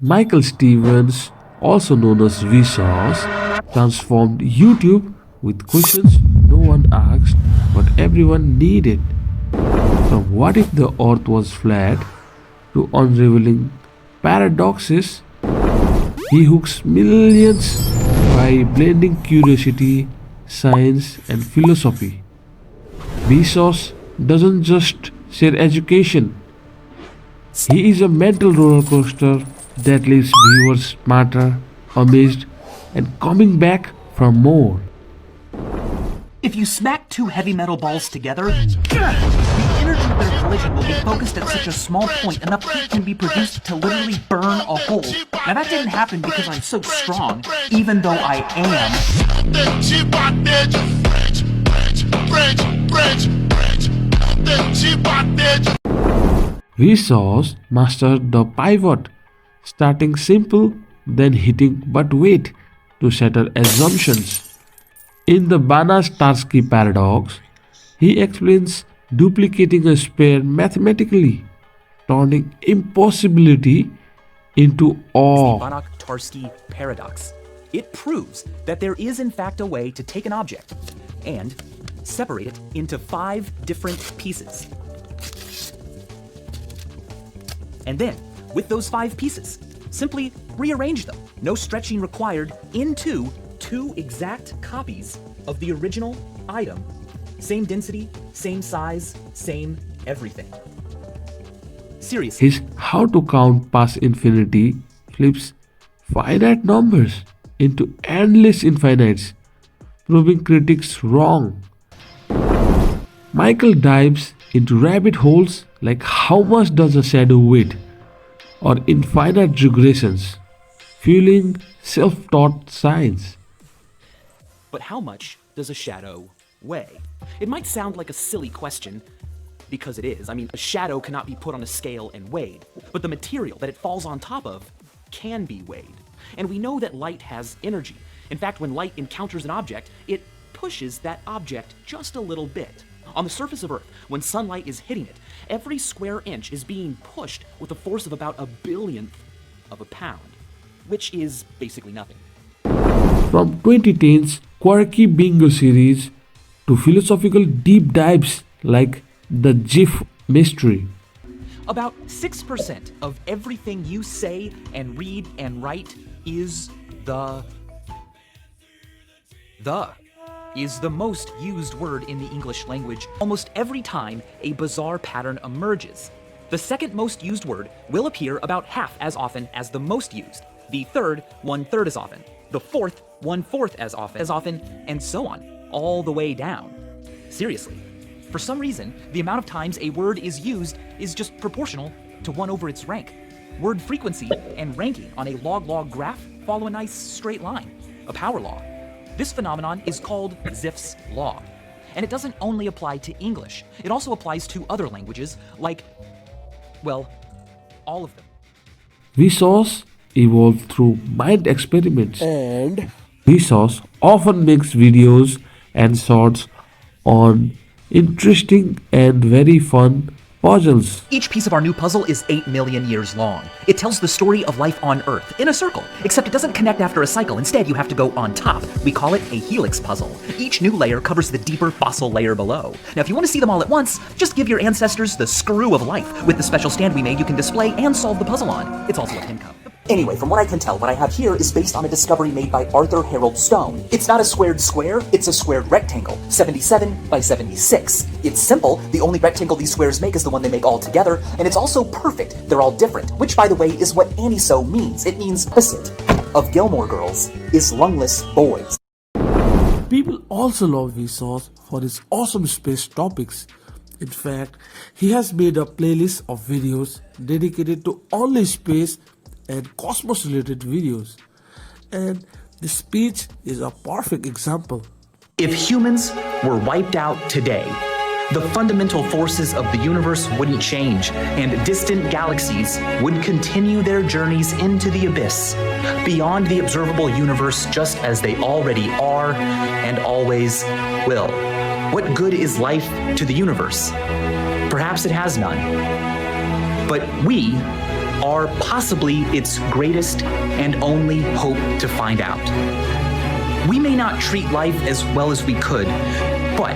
Michael Stevens, also known as Vsauce, transformed YouTube with questions no one asked but everyone needed. From what if the earth was flat to unraveling paradoxes, he hooks millions by blending curiosity, science, and philosophy. Vsauce doesn't just share education, he is a mental roller coaster that leaves viewers smarter, amazed, and coming back for more. If you smack two heavy metal balls together, the energy of their collision will be focused at such a small point enough heat can be produced to literally burn a hole. Now that didn't happen because I'm so strong, even though I am. Vsauce mastered the pivot, starting simple, then hitting but wait to shatter assumptions. In the Banach Tarsky paradox, he explains duplicating a sphere mathematically, turning impossibility into awe. The Banach Tarsky paradox. It proves that there is in fact a way to take an object and separate it into 5 different pieces. And then, with those 5 pieces, simply rearrange them, no stretching required, into 2 exact copies of the original item. Same density, same size, same everything. Seriously. His how to count past infinity flips finite numbers into endless infinites, proving critics wrong. Michael dives into rabbit holes like how much does a shadow weigh or infinite regressions, fueling self-taught science. But how much does a shadow weigh? It might sound like a silly question, because it is. I mean, a shadow cannot be put on a scale and weighed, but the material that it falls on top of can be weighed. And we know that light has energy. In fact, when light encounters an object, it pushes that object just a little bit. On the surface of Earth, when sunlight is hitting it, every square inch is being pushed with a force of about a billionth of a pound, which is basically nothing. From 2010's quirky bingo series to philosophical deep dives like the Zipf mystery. About 6% of everything you say and read and write is the is the most used word in the English language. Almost every time a bizarre pattern emerges, the second most used word will appear about half as often as the most used, the third 1/3 as often, the fourth 1/4 as often, and so on, all the way down. Seriously, for some reason, the amount of times a word is used is just proportional to 1 over its rank. Word frequency and ranking on a log-log graph follow a nice straight line, a power law. This phenomenon is called Zipf's law. And it doesn't only apply to English. It also applies to other languages like, well, all of them. Vsauce evolved through mind experiments, and Vsauce often makes videos and shorts on interesting and very fun puzzles. Each piece of our new puzzle is 8 million years long. It tells the story of life on Earth in a circle, except it doesn't connect after a cycle. Instead, you have to go on top. We call it a helix puzzle. Each new layer covers the deeper fossil layer below. Now, if you want to see them all at once, just give your ancestors the screw of life. With the special stand we made, you can display and solve the puzzle on. It's also a pin cup. Anyway, from what I can tell, what I have here is based on a discovery made by Arthur Harold Stone. It's not a squared square, it's a squared rectangle, 77 by 76. It's simple, the only rectangle these squares make is the one they make all together, and it's also perfect. They're all different, which, by the way, is what Annie-So means. It means opposite of Gilmore Girls is lungless boys. People also love Vsauce for his awesome space topics. In fact, he has made a playlist of videos dedicated to only space and cosmos related videos. And this speech is a perfect example. If humans were wiped out today, the fundamental forces of the universe wouldn't change, and distant galaxies would continue their journeys into the abyss, beyond the observable universe, just as they already are and always will. What good is life to the universe? Perhaps it has none. But we are possibly its greatest and only hope to find out. We may not treat life as well as we could, but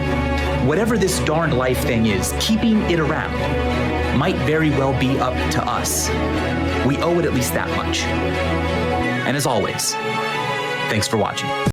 whatever this darned life thing is, keeping it around might very well be up to us. We owe it at least that much. And as always, thanks for watching.